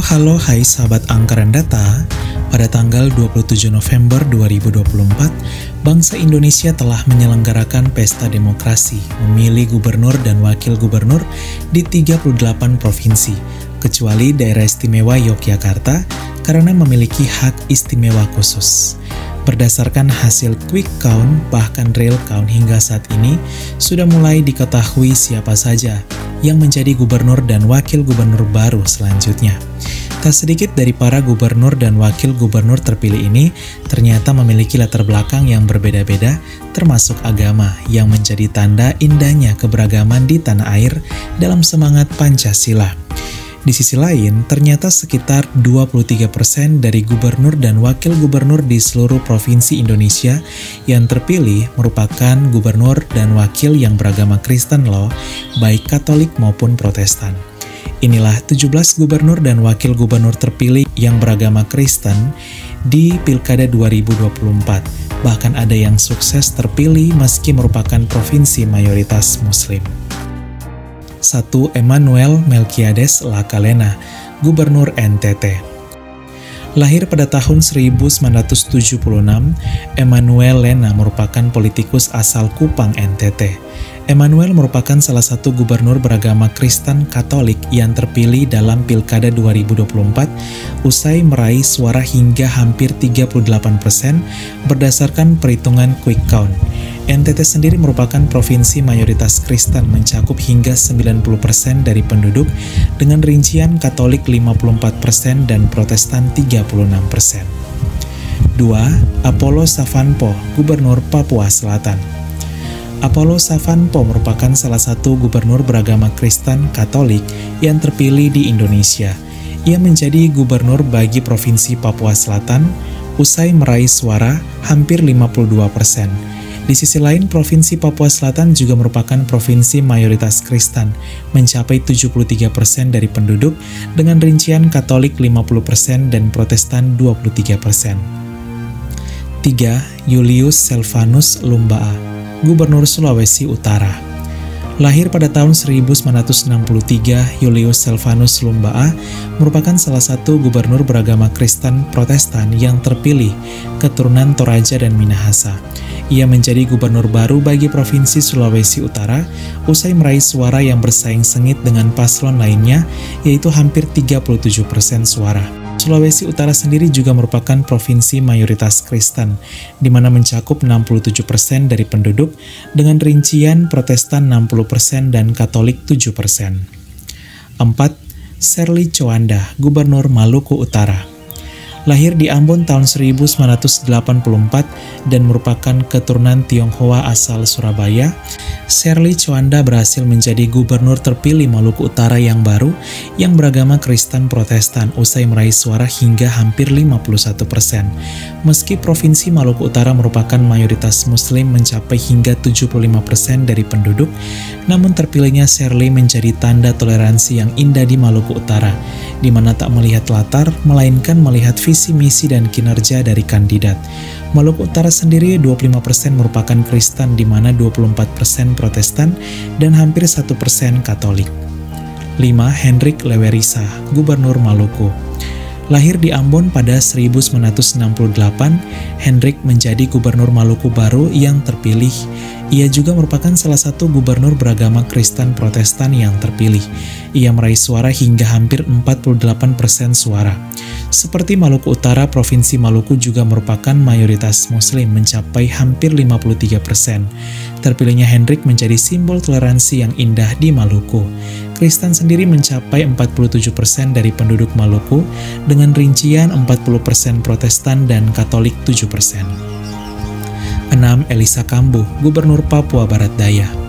Halo, hai sahabat angkaran data. Pada tanggal 27 November 2024, bangsa Indonesia telah menyelenggarakan pesta demokrasi, memilih gubernur dan wakil gubernur di 38 provinsi, kecuali daerah istimewa Yogyakarta karena memiliki hak istimewa khusus. Berdasarkan hasil quick count, bahkan real count hingga saat ini, sudah mulai diketahui siapa saja yang menjadi gubernur dan wakil gubernur baru selanjutnya. Tak sedikit dari para gubernur dan wakil gubernur terpilih ini ternyata memiliki latar belakang yang berbeda-beda, termasuk agama, yang menjadi tanda indahnya keberagaman di tanah air dalam semangat Pancasila. Di sisi lain, ternyata sekitar 23% dari gubernur dan wakil gubernur di seluruh provinsi Indonesia yang terpilih merupakan gubernur dan wakil yang beragama Kristen loh, baik Katolik maupun Protestan. Inilah 17 gubernur dan wakil gubernur terpilih yang beragama Kristen di Pilkada 2024. Bahkan ada yang sukses terpilih meski merupakan provinsi mayoritas Muslim. 1. Emmanuel Melquiades Lakalena, Gubernur NTT. Lahir pada tahun 1976, Emmanuel Lena merupakan politikus asal Kupang, NTT. Emmanuel merupakan salah satu gubernur beragama Kristen Katolik yang terpilih dalam Pilkada 2024 usai meraih suara hingga hampir 38% berdasarkan perhitungan quick count. NTT sendiri merupakan provinsi mayoritas Kristen mencakup hingga 90% dari penduduk dengan rincian Katolik 54% dan Protestan 36%. 2. Apollo Savanpo, Gubernur Papua Selatan. Apollo Savanpo merupakan salah satu gubernur beragama Kristen Katolik yang terpilih di Indonesia. Ia menjadi gubernur bagi Provinsi Papua Selatan usai meraih suara hampir 52%. Di sisi lain, Provinsi Papua Selatan juga merupakan provinsi mayoritas Kristen, mencapai 73% dari penduduk dengan rincian Katolik 50% dan Protestan 23%. 3. Julius Silvanus Lumbaa, Gubernur Sulawesi Utara. Lahir pada tahun 1963, Julius Silvanus Lumbaa merupakan salah satu gubernur beragama Kristen Protestan yang terpilih keturunan Toraja dan Minahasa. Ia menjadi gubernur baru bagi Provinsi Sulawesi Utara usai meraih suara yang bersaing sengit dengan paslon lainnya, yaitu hampir 37% suara. Sulawesi Utara sendiri juga merupakan provinsi mayoritas Kristen, di mana mencakup 67% dari penduduk dengan rincian Protestan 60% dan Katolik 7%. 4. Shirley Tshwanda, Gubernur Maluku Utara. Lahir di Ambon tahun 1984 dan merupakan keturunan Tionghoa asal Surabaya, Shirley Tshwanda berhasil menjadi gubernur terpilih Maluku Utara yang baru yang beragama Kristen Protestan usai meraih suara hingga hampir 51%. Meski Provinsi Maluku Utara merupakan mayoritas Muslim mencapai hingga 75% dari penduduk, namun terpilihnya Shirley menjadi tanda toleransi yang indah di Maluku Utara, di mana tak melihat latar, melainkan melihat visi misi dan kinerja dari kandidat. Maluku Utara sendiri 25% merupakan Kristen, di mana 24% Protestan dan hampir 1% Katolik. 5. Hendrik Lewerisa, Gubernur Maluku. Lahir di Ambon pada 1968, Hendrik menjadi gubernur Maluku baru yang terpilih. Ia juga merupakan salah satu gubernur beragama Kristen Protestan yang terpilih. Ia meraih suara hingga hampir 48% suara. Seperti Maluku Utara, Provinsi Maluku juga merupakan mayoritas Muslim mencapai hampir 53%. Terpilihnya Hendrik menjadi simbol toleransi yang indah di Maluku. Kristen sendiri mencapai 47% dari penduduk Maluku dengan rincian 40% Protestan dan Katolik 7%. 6. Elisa Kambu, Gubernur Papua Barat Daya.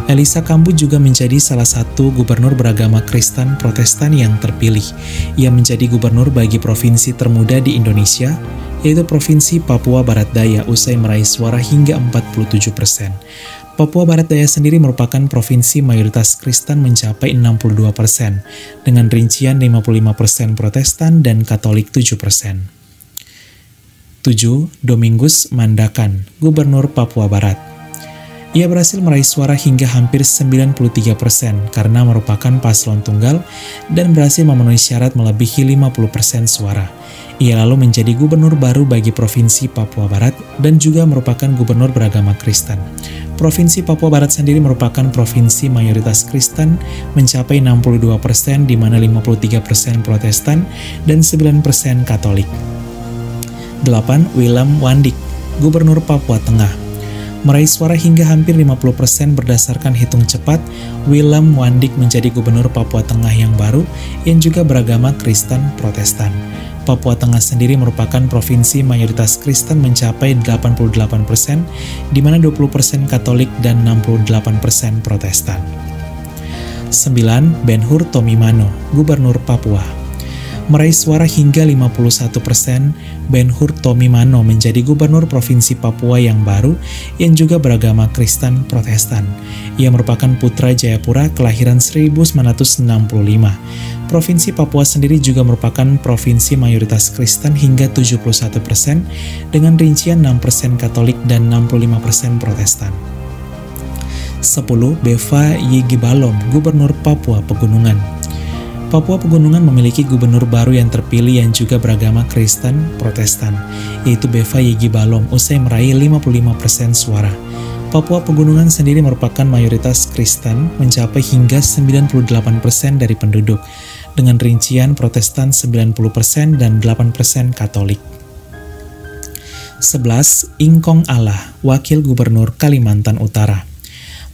Elisa Kambu juga menjadi salah satu gubernur beragama Kristen Protestan yang terpilih. Ia menjadi gubernur bagi provinsi termuda di Indonesia, yaitu Provinsi Papua Barat Daya usai meraih suara hingga 47%. Papua Barat Daya sendiri merupakan provinsi mayoritas Kristen mencapai 62%, dengan rincian 55% Protestan dan Katolik 7%. 7. Domingus Mandakan, Gubernur Papua Barat. Ia berhasil meraih suara hingga hampir 93% karena merupakan paslon tunggal dan berhasil memenuhi syarat melebihi 50% suara. Ia lalu menjadi gubernur baru bagi Provinsi Papua Barat dan juga merupakan gubernur beragama Kristen. Provinsi Papua Barat sendiri merupakan provinsi mayoritas Kristen mencapai 62%, di mana 53% Protestan dan 9% Katolik. 8. Willem Wandik, Gubernur Papua Tengah. Meraih suara hingga hampir 50% berdasarkan hitung cepat, Willem Wandik menjadi gubernur Papua Tengah yang baru yang juga beragama Kristen Protestan. Papua Tengah sendiri merupakan provinsi mayoritas Kristen mencapai 88%, di mana 20% Katolik dan 68% Protestan. 9. Ben-Hur Tomimano, Gubernur Papua. Meraih suara hingga 51%, Ben-Hur Tomimano menjadi gubernur Provinsi Papua yang baru yang juga beragama Kristen Protestan. Ia merupakan putra Jayapura kelahiran 1965. Provinsi Papua sendiri juga merupakan provinsi mayoritas Kristen hingga 71% dengan rincian 6% Katolik dan 65% Protestan. 10. Beva Yegibalom, Gubernur Papua Pegunungan. Papua Pegunungan memiliki gubernur baru yang terpilih yang juga beragama Kristen Protestan, yaitu Beva Yegibalom usai meraih 55% suara. Papua Pegunungan sendiri merupakan mayoritas Kristen mencapai hingga 98% dari penduduk, dengan rincian Protestan 90% dan 8% Katolik. 11. Ingkong Allah, Wakil Gubernur Kalimantan Utara.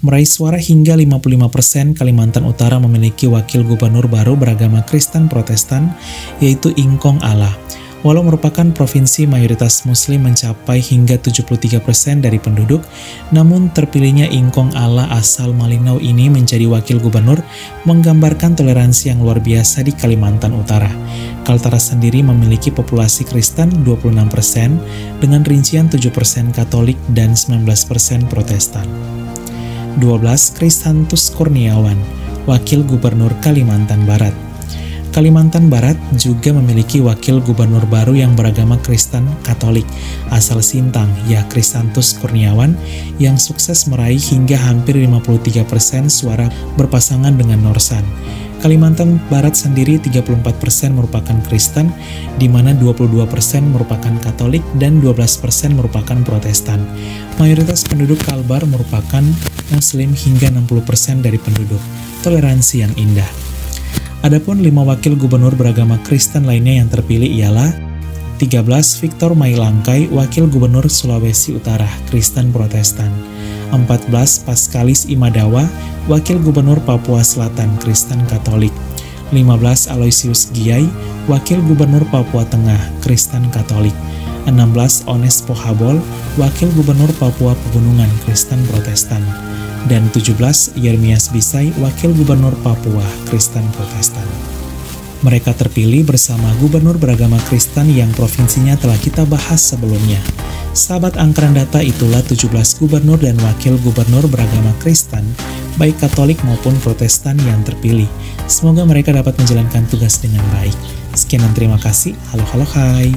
Meraih suara hingga 55%, Kalimantan Utara memiliki wakil gubernur baru beragama Kristen Protestan, yaitu Ingkong Allah. Walau merupakan provinsi mayoritas Muslim mencapai hingga 73% dari penduduk, namun terpilihnya Ingkong Allah asal Malinau ini menjadi wakil gubernur menggambarkan toleransi yang luar biasa di Kalimantan Utara. Kaltara sendiri memiliki populasi Kristen 26%, dengan rincian 7% Katolik dan 19% Protestan. 12. Kristantus Kurniawan, Wakil Gubernur Kalimantan Barat. Kalimantan Barat juga memiliki wakil gubernur baru yang beragama Kristen Katolik asal Sintang, ya Kristantus Kurniawan, yang sukses meraih hingga hampir 53% suara berpasangan dengan Norsan. Kalimantan Barat sendiri 34% merupakan Kristen, di mana 22% merupakan Katolik dan 12% merupakan Protestan. Mayoritas penduduk Kalbar merupakan Muslim hingga 60% dari penduduk. Toleransi yang indah. Adapun 5 wakil gubernur beragama Kristen lainnya yang terpilih ialah 13. Victor Mailangkai, Wakil Gubernur Sulawesi Utara, Kristen Protestan. 14. Paskalis Imadawa, Wakil Gubernur Papua Selatan, Kristen Katolik. 15. Aloysius Giai, Wakil Gubernur Papua Tengah, Kristen Katolik. 16. Ones Pohabol, Wakil Gubernur Papua Pegunungan, Kristen Protestan. Dan 17. Yermias Bisai, Wakil Gubernur Papua, Kristen Protestan. Mereka terpilih bersama gubernur beragama Kristen yang provinsinya telah kita bahas sebelumnya. Sahabat anggaran data, itulah 17 gubernur dan wakil gubernur beragama Kristen, baik Katolik maupun Protestan yang terpilih. Semoga mereka dapat menjalankan tugas dengan baik. Sekian dan terima kasih. Halo, hai.